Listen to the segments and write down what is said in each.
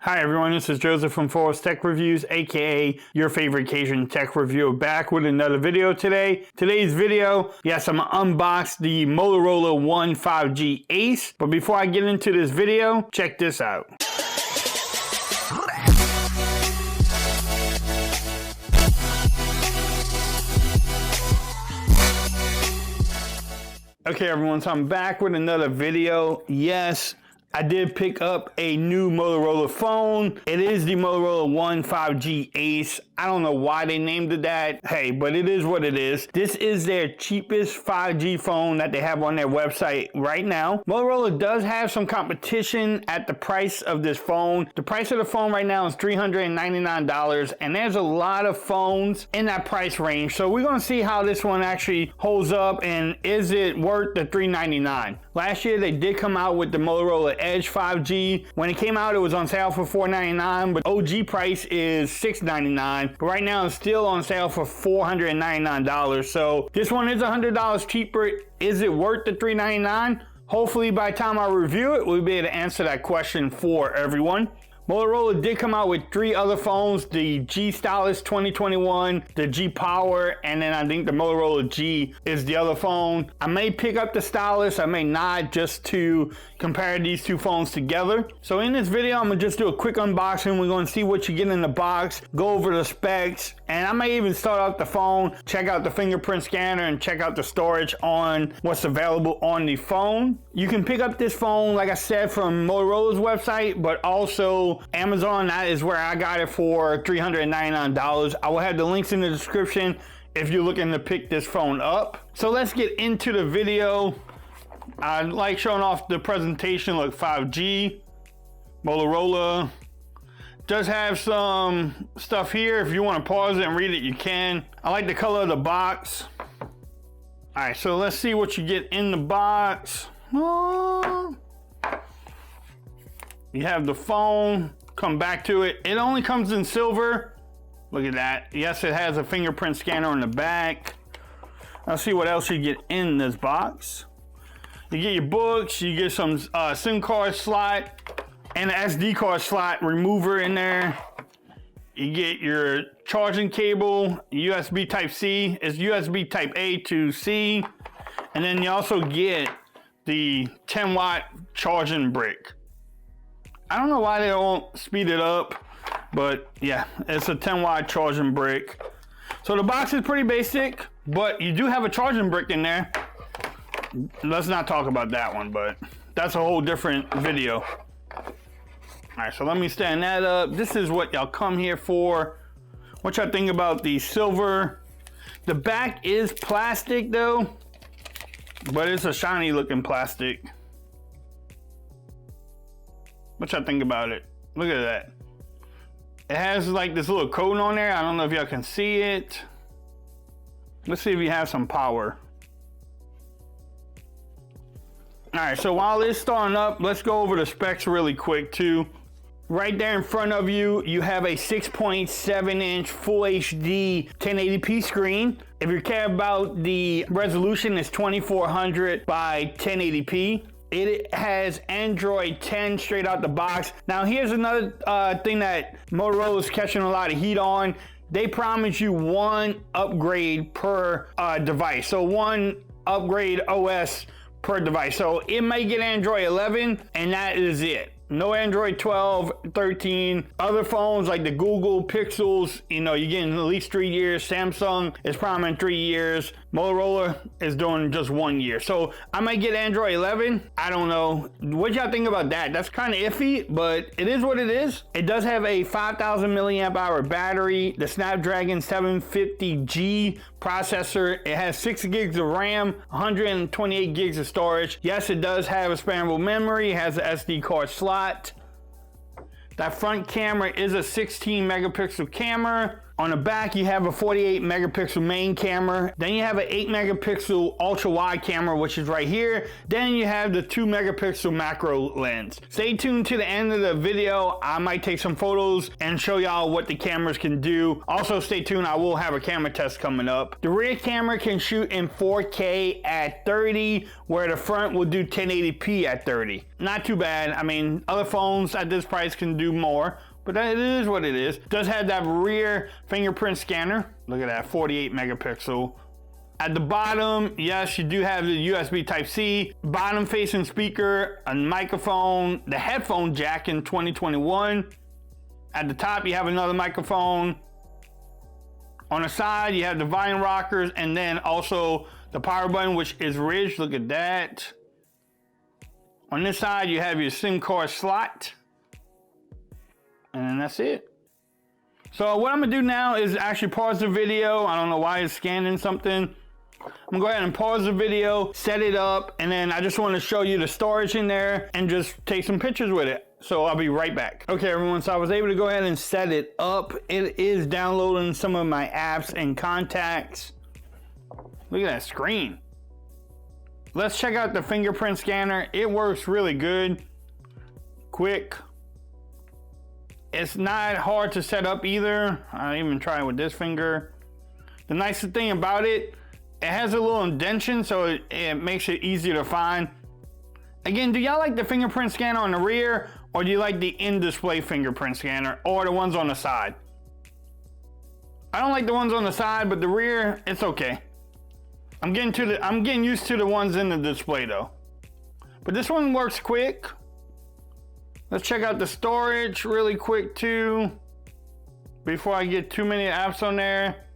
Hi everyone, this is Joseph from Forrest Tech Reviews, aka your favorite Cajun tech reviewer, back with another video today. Today's video, yes, I'm gonna unbox the Motorola One 5G Ace. But before I get into this video, check this out. Okay everyone, so I'm back with another video. Yes, I did pick up a new Motorola phone. It is the Motorola One 5G Ace. I don't know why they named it that. Hey, but it is what it is. This is their cheapest 5G phone that they have on their website right now. Motorola does have some competition at the price of this phone. The price of the phone right now is $399, and there's a lot of phones in that price range. So we're gonna see how this one actually holds up and is it worth the $399. Last year they did come out with the Motorola Edge 5G. When it came out, it was on sale for $499, but OG price is $699. But right now it's still on sale for $499. So this one is $100 cheaper. Is it worth the $399? Hopefully by the time I review it, we'll be able to answer that question for everyone. Motorola did come out with 3 other phones, the G Stylus 2021, the G Power, and then I think the Motorola G is the other phone. I may pick up the Stylus, I may not, just to compare these two phones together. So in this video, I'm gonna just do a quick unboxing. We're gonna see what you get in the box, go over the specs, and I may even start out the phone, check out the fingerprint scanner, and check out the storage on what's available on the phone. You can pick up this phone, like I said, from Motorola's website, but also Amazon. That is where I got it for $399. I will have the links in the description if you're looking to pick this phone up. So let's get into the video. I like showing off the presentation. Look, 5G. Motorola does have some stuff here. If you want to pause it and read it, you can. I like the color of the box. All right, so let's see what you get in the box. You have the phone, come back to it. It only comes in silver. Look at that. Yes, it has a fingerprint scanner on the back. Let's see what else you get in this box. You get your books, you get some SIM card slot and an SD card slot remover in there. You get your charging cable, USB Type-C. It's USB Type-A to C. And then you also get the 10-watt charging brick. I don't know why they don't speed it up, but yeah, it's a 10-watt charging brick. So the box is pretty basic, but you do have a charging brick in there. Let's not talk about that one, but that's a whole different video. All right, so let me stand that up. This is what y'all come here for. What y'all think about the silver? The back is plastic though, but it's a shiny looking plastic. What y'all think about it? Look at that. It has like this little coating on there. I don't know if y'all can see it. Let's see if you have some power. All right, so while it's starting up, let's go over the specs really quick too. Right there in front of you, you have a 6.7-inch Full HD 1080p screen. If you care about the resolution, it's 2400 by 1080p. It has Android 10 straight out the box. Now here's another thing that Motorola is catching a lot of heat on. They promise you one upgrade per device. So one upgrade OS per device. So it may get Android 11 and that is it. No Android 12, 13. Other phones like the Google Pixels, you know, you're getting at least 3 years. Samsung is promising 3 years. Motorola is doing just 1 year. So I might get Android 11. I don't know. What y'all think about that? That's kind of iffy, but it is what it is. It does have a 5,000 milliamp hour battery, the Snapdragon 750G processor. It has 6 gigs of RAM, 128 gigs of storage. Yes, it does have expandable memory. It has an SD card slot. That front camera is a 16 megapixel camera. On the back, you have a 48 megapixel main camera. Then you have an 8 megapixel ultra wide camera, which is right here. Then you have the 2 megapixel macro lens. Stay tuned to the end of the video. I might take some photos and show y'all what the cameras can do. Also stay tuned, I will have a camera test coming up. The rear camera can shoot in 4K at 30, where the front will do 1080p at 30. Not too bad. I mean, other phones at this price can do more, but it is what it is. Does have that rear fingerprint scanner. Look at that, 48 megapixel. At the bottom, yes, you do have the USB Type-C, bottom facing speaker, a microphone, the headphone jack in 2021. At the top, you have another microphone. On the side, you have the volume rockers, and then also the power button, which is ridged. Look at that. On this side, you have your SIM card slot. And that's it. So what I'm gonna do now is actually pause the video. I don't know why it's scanning something. I'm gonna go ahead and pause the video, set it up, and then I just want to show you the storage in there and just take some pictures with it. So I'll be right back. Okay, everyone, so I was able to go ahead and set it up. It is downloading some of my apps and contacts. Look at that screen. Let's check out the fingerprint scanner. It works really good, quick. It's not hard to set up either. I even tried with this finger. The nicest thing about it, it has a little indentation, so it makes it easier to find. Again, do y'all like the fingerprint scanner on the rear, or do you like the in-display fingerprint scanner, or the ones on the side? I don't like the ones on the side, but the rear, it's okay. I'm getting used to the ones in the display though. But this one works quick. Let's check out the storage really quick too, before I get too many apps on there.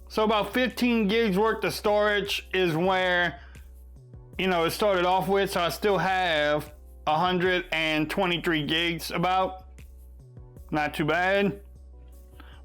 So about 15 gigs worth of storage is where, you know, it started off with. So I still have 123 gigs about. Not too bad.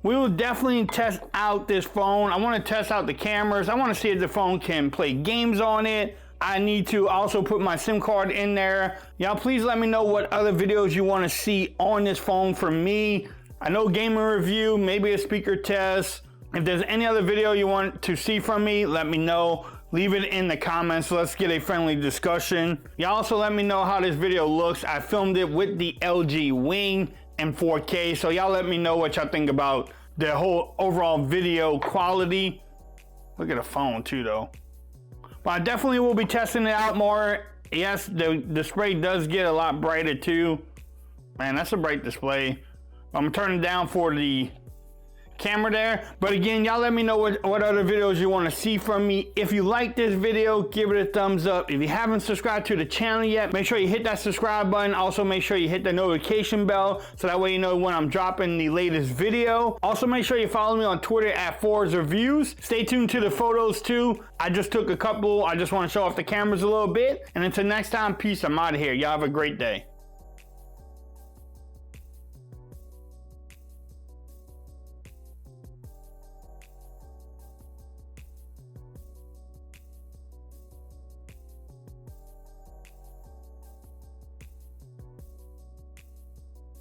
We will definitely test out this phone. I want to test out the cameras. I want to see if the phone can play games on it. I need to also put my SIM card in there. Y'all please let me know what other videos you want to see on this phone from me. I know gaming review, maybe a speaker test. If there's any other video you want to see from me, let me know. Leave it in the comments. Let's get a friendly discussion. Y'all also let me know how this video looks. I filmed it with the LG Wing in 4K, so y'all let me know what y'all think about the whole overall video quality. Look at the phone too though. But I definitely will be testing it out more. Yes, the display does get a lot brighter too. Man, that's a bright display. I'm gonna turn it down for the camera there. But again, y'all let me know what other videos you want to see from me. If you like this video, give it a thumbs up. If you haven't subscribed to the channel yet, make sure you hit that subscribe button. Also make sure you hit the notification bell, so that way you know when I'm dropping the latest video. Also make sure you follow me on Twitter at Forza Reviews. Stay tuned to the photos too. I just took a couple. I just want to show off the cameras a little bit. And until next time, peace. I'm out of here. Y'all have a great day.